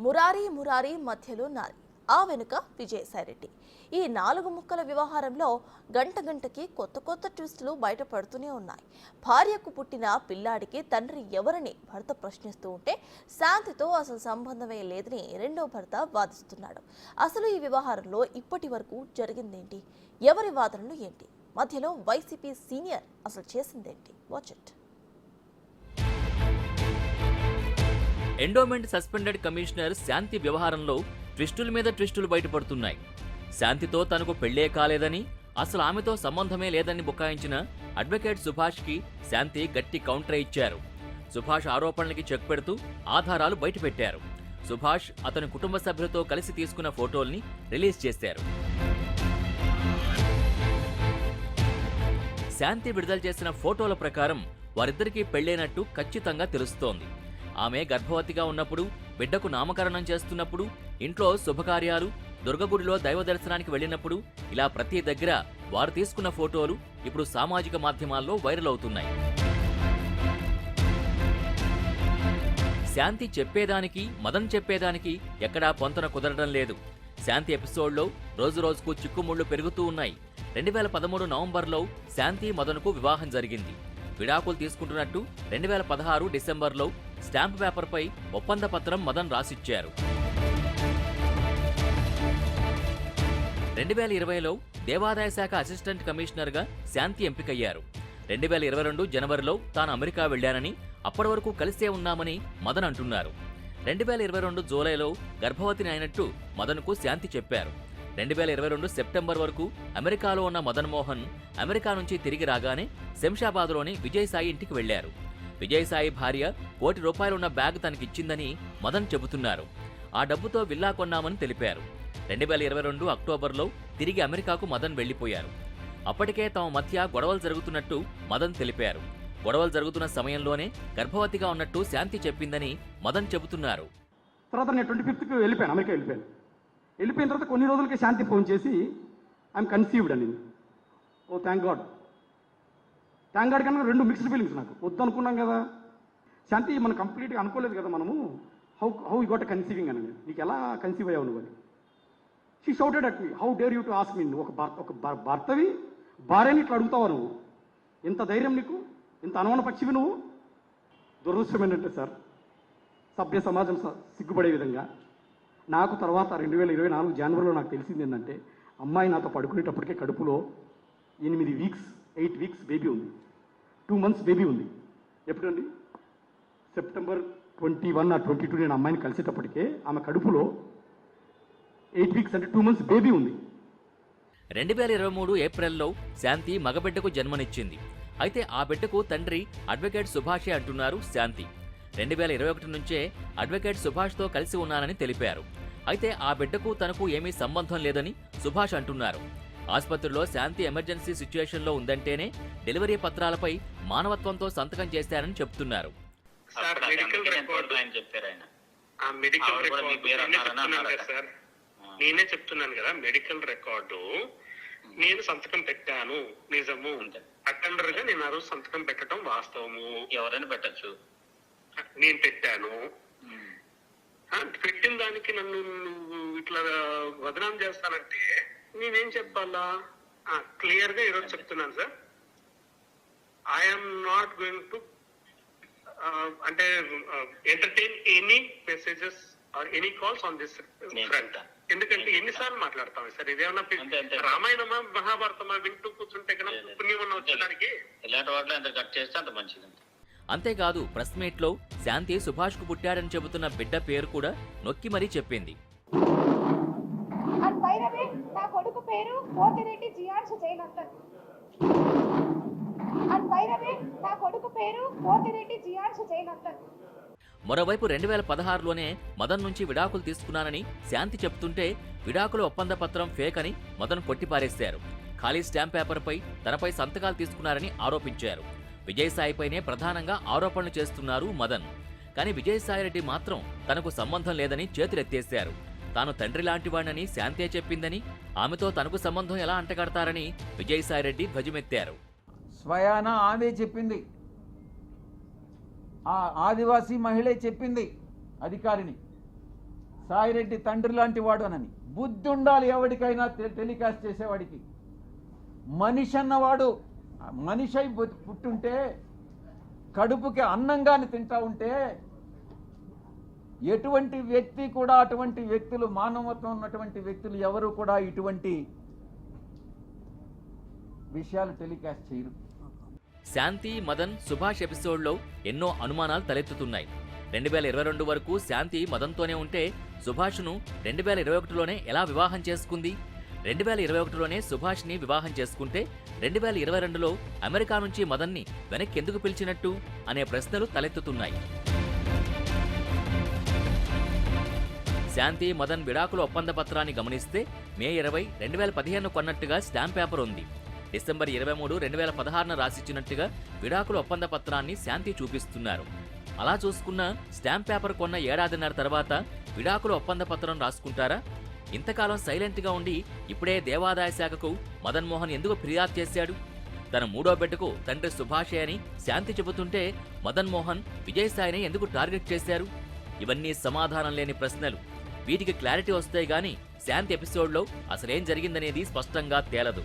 మురారి మురారి మధ్యలో నారి, ఆ వెనుక విజయసాయిరెడ్డి. ఈ 4 ముక్కల వ్యవహారంలో గంటకి కొత్త ట్విస్టులు బయటపడుతూనే ఉన్నాయి. భార్యకు పుట్టిన పిల్లాడికి తండ్రి ఎవరని భర్త ప్రశ్నిస్తూ ఉంటే శాంతితో అసలు సంబంధమే లేదని రెండో భర్త వాదిస్తున్నాడు. అసలు ఈ వ్యవహారంలో ఇప్పటి వరకు జరిగిందేంటి? ఎవరి వాదనలు ఏంటి? మధ్యలో వైసీపీ సీనియర్ అసలు చేసిందేంటి? Watch it. Endowment suspended commissioner Shanti వ్యవహారంలో ట్విస్టుల మీద ట్విస్టులు బయటపడుతున్నాయి. శాంతితో తనకు పెళ్లే కాలేదని, అసలు ఆమెతో సంబంధమే లేదని బుకాయించిన అడ్వకేట్ సుభాష్కి శాంతి గట్టి కౌంటర్ ఇచ్చారు. సుభాష్ ఆరోపణలకి చెక్ పెడుతూ ఆధారాలు బయటపెట్టారు. సుభాష్ అతని కుటుంబ సభ్యులతో కలిసి తీసుకున్న ఫోటోల్ని రిలీజ్ చేశారు. శాంతి విడుదల చేసిన ఫోటోల ప్రకారం వారిద్దరికీ పెళ్లైనట్టు ఖచ్చితంగా తెలుస్తోంది. ఆమె గర్భవతిగా ఉన్నప్పుడు, బిడ్డకు నామకరణం చేస్తున్నప్పుడు, ఇంట్లో శుభకార్యాలు, దుర్గగుడిలో దైవ దర్శనానికి వెళ్లినప్పుడు, ఇలా ప్రతి దగ్గర వారు తీసుకున్న ఫోటోలు ఇప్పుడు సామాజిక మాధ్యమాల్లో వైరల్ అవుతున్నాయి. శాంతి చెప్పేదానికి, మదన్ చెప్పేదానికి ఎక్కడా పొంతన కుదరడం లేదు. శాంతి ఎపిసోడ్లో రోజురోజుకు చిక్కుముళ్లు పెరుగుతూ ఉన్నాయి. 2013 నవంబర్లో శాంతి మదన్కు వివాహం జరిగింది. విడాకులు తీసుకుంటున్నట్టు 2016 డిసెంబర్లో స్టాంప్ పేపర్పై ఒప్పంద పత్రం మదన్ రాసిచ్చారు. 2020లో దేవాదాయ శాఖ అసిస్టెంట్ కమిషనర్గా శాంతి ఎంపికయ్యారు. 2022 జనవరిలో తాను అమెరికా వెళ్లానని, అప్పటి వరకు కలిసే ఉన్నామని మదన్ అంటున్నారు. 2022 జూలైలో గర్భవతిని అయినట్టు మదన్కు శాంతి చెప్పారు. 2022 సెప్టెంబర్ వరకు అమెరికాలో ఉన్న మదన్ మోహన్ అమెరికా నుంచి తిరిగి రాగానే శంషాబాద్లోని విజయసాయి ఇంటికి వెళ్లారు. విజయసాయి భార్య ₹1 కోటి ఉన్న బ్యాగ్ తనకిచ్చిందని మదన్ చెబుతున్నారు. ఆ డబ్బుతో విల్లా కొన్నామని తెలిపారు. 2022 అక్టోబర్లో తిరిగి అమెరికాకు మదన్ వెళ్లిపోయారు. అప్పటికే తమ మధ్య గొడవలు జరుగుతున్నట్టు మదన్ తెలిపారు. గొడవలు జరుగుతున్న సమయంలోనే గర్భవతిగా ఉన్నట్టు శాంతి చెప్పిందని మదన్ చెబుతున్నారు. తర్వాత నేను 25కి వెళ్ళిపోయాను, అమెరికా వెళ్ళిపోయాను. వెళ్ళిపోయిన తర్వాత కొన్ని రోజులకి శాంతి ఫోన్ చేసి ఐఎమ్ కన్సీవ్డ్ అని. ఓ థ్యాంక్ గాడ్ కన్నా 2 మిక్స్డ్ ఫీలింగ్స్. నాకు వద్దు అనుకున్నాం కదా శాంతి, మనం కంప్లీట్గా అనుకోలేదు కదా మనము. హౌ యూ గోట్ కన్సీవింగ్ అని. నీకు ఎలా కన్సీవ్ అయ్యావు నువ్వు అని. She shouted at me, how dare you to ask me. నువ్వు ఒక భర్తవి భార్యని ఇట్లా అడుగుతావా నువ్వు? ఎంత ధైర్యం నీకు? ఇంత అనుమాన పక్షివి నువ్వు? దురదృష్టం ఏంటంటే సార్, సభ్య సమాజం సిగ్గుపడే విధంగా నాకు తర్వాత 2024 జనవరిలో నాకు తెలిసింది ఏంటంటే, అమ్మాయి నాతో పడుకునేటప్పటికే కడుపులో 8 వీక్స్ బేబీ ఉంది. 2 months బేబీ ఉంది. ఎప్పుడండి? సెప్టెంబర్ 21 or 22 నేను అమ్మాయిని కలిసేటప్పటికే ఆమె కడుపులో 8 వీక్స్ అంటే 2 months బేబీ ఉంది. 2023 ఏప్రిల్లో శాంతి మగబిడ్డకు జన్మనిచ్చింది. అయితే ఆ బిడ్డకు తండ్రి అడ్వకేట్ సుభాషే అంటున్నారు శాంతి. 2021 నుంచే అడ్వకేట్ సుభాష్తో కలిసి ఉన్నానని తెలిపారు. అయితే ఆ బిడ్డకు తనకు ఏమీ సంబంధం లేదని సుభాష్ అంటున్నారు. ఆసుపత్రిలో శాంతి ఎమర్జెన్సీ సిచ్యుయేషన్లో ఉందంటేనే డెలివరీ పత్రాలపై మానవత్వంతో సంతకం చేశారని చెప్తున్నారు. నేనే చెప్తున్నాను కదా, మెడికల్ రికార్డు నేను సంతకం పెట్టాను, నిజము. అటెండర్ గా నేను ఆ రోజు సంతకం పెట్టడం వాస్తవము. ఎవరైనా పెట్టచ్చు, నేను పెట్టాను. పెట్టిన దానికి నన్ను ఇట్లా వదనాం చేస్తానంటే నేనేం చెప్పాలా? క్లియర్ గా ఈరోజు చెప్తున్నాను sir, I'm not going to అంటే entertain any messages or any calls on this front. ఎందుకంటే ఎన్నిసార్లు మాట్లాడతాం సార్? ఇదేమన్నా రామాయణమా మహాభారతమా వింటూ కూర్చుంటే కన్నా పుణ్యం వచ్చేదానికి ఇలాంటి వాటిలో ఎంత కట్ చేస్తే అంత మంచిది. అంతేకాదు, ప్రెస్ మీట్లో శాంతి సుభాష్కు పుట్టాడని చెబుతున్న బిడ్డ పేరు కూడా నొక్కి మరీ చెప్పింది. మరోవైపు 2016లోనే మదన్ నుంచి విడాకులు తీసుకున్నానని శాంతి చెప్తుంటే విడాకుల ఒప్పంద పత్రం ఫేక్ అని మదన్ కొట్టిపారేశారు. ఖాళీ స్టాంప్ పేపర్పై తనపై సంతకాలు తీసుకున్నారని ఆరోపించారు. విజయసాయిపైనే ప్రధానంగా ఆరోపణలు చేస్తున్నారు మదన్. కానీ విజయసాయిరెడ్డి మాత్రం తనకు సంబంధం లేదని చేతులెత్తేశారు. తాను తండ్రి లాంటివాణ్ణని శాంతే చెప్పిందని, ఆమెతో తనకు సంబంధం ఎలా అంటగడతారని విజయసాయిరెడ్డి ధ్వజమెత్తారు. స్వయాన ఆమె చెప్పింది, ఆ ఆదివాసీ మహిళే చెప్పింది అధికారిని. సాయిరెడ్డి తండ్రి లాంటి వాడు అనని. బుద్ధి ఉండాలి ఎవరికైనా టెలికాస్ట్ చేసేవాడికి. మనిషి అన్నవాడు మనిషి అయి పుట్టుంటే, కడుపుకి అన్నంగాని తింటా ఉంటే, ఎటువంటి వ్యక్తి కూడా, అటువంటి వ్యక్తులు, మానవత్వం ఉన్నటువంటి వ్యక్తులు ఎవరు కూడా ఇటువంటి విషయాలు టెలికాస్ట్ చేయరు. శాంతి, మదన్, సుభాష్ ఎపిసోడ్లో ఎన్నో అనుమానాలు తలెత్తుతున్నాయి. 2022 వరకు శాంతి మదన్తోనే ఉంటే సుభాష్ను 2021లోనే ఎలా వివాహం చేసుకుంది? 2021లోనే సుభాష్ని వివాహం చేసుకుంటే 2022లో అమెరికా నుంచి మదన్ని వెనక్కి ఎందుకు పిలిచినట్టు అనే ప్రశ్నలు తలెత్తుతున్నాయి. శాంతి, మదన్ విడాకుల ఒప్పంద పత్రాన్ని గమనిస్తే మే 20, 2015 కొన్నట్టుగా స్టాంప్ పేపర్ ఉంది. డిసెంబర్ 23, 2016 రాసిచ్చినట్టుగా విడాకుల ఒప్పంద పత్రాన్ని శాంతి చూపిస్తున్నారు. అలా చూసుకున్న స్టాంప్ పేపర్ కొన్న ఏడాదిన్నర తర్వాత విడాకుల ఒప్పంద పత్రం రాసుకుంటారా? ఇంతకాలం సైలెంట్గా ఉండి ఇప్పుడే దేవాదాయ శాఖకు మదన్ మోహన్ ఎందుకు ఫిర్యాదు చేశాడు? తన మూడో బిడ్డకు తండ్రి సుభాషే అని శాంతి చెబుతుంటే మదన్ మోహన్ విజయసాయిని ఎందుకు టార్గెట్ చేశారు? ఇవన్నీ సమాధానం లేని ప్రశ్నలు. వీటికి క్లారిటీ వస్తాయి గానీ శాంతి ఎపిసోడ్లో అసలేం జరిగిందనేది స్పష్టంగా తేలదు.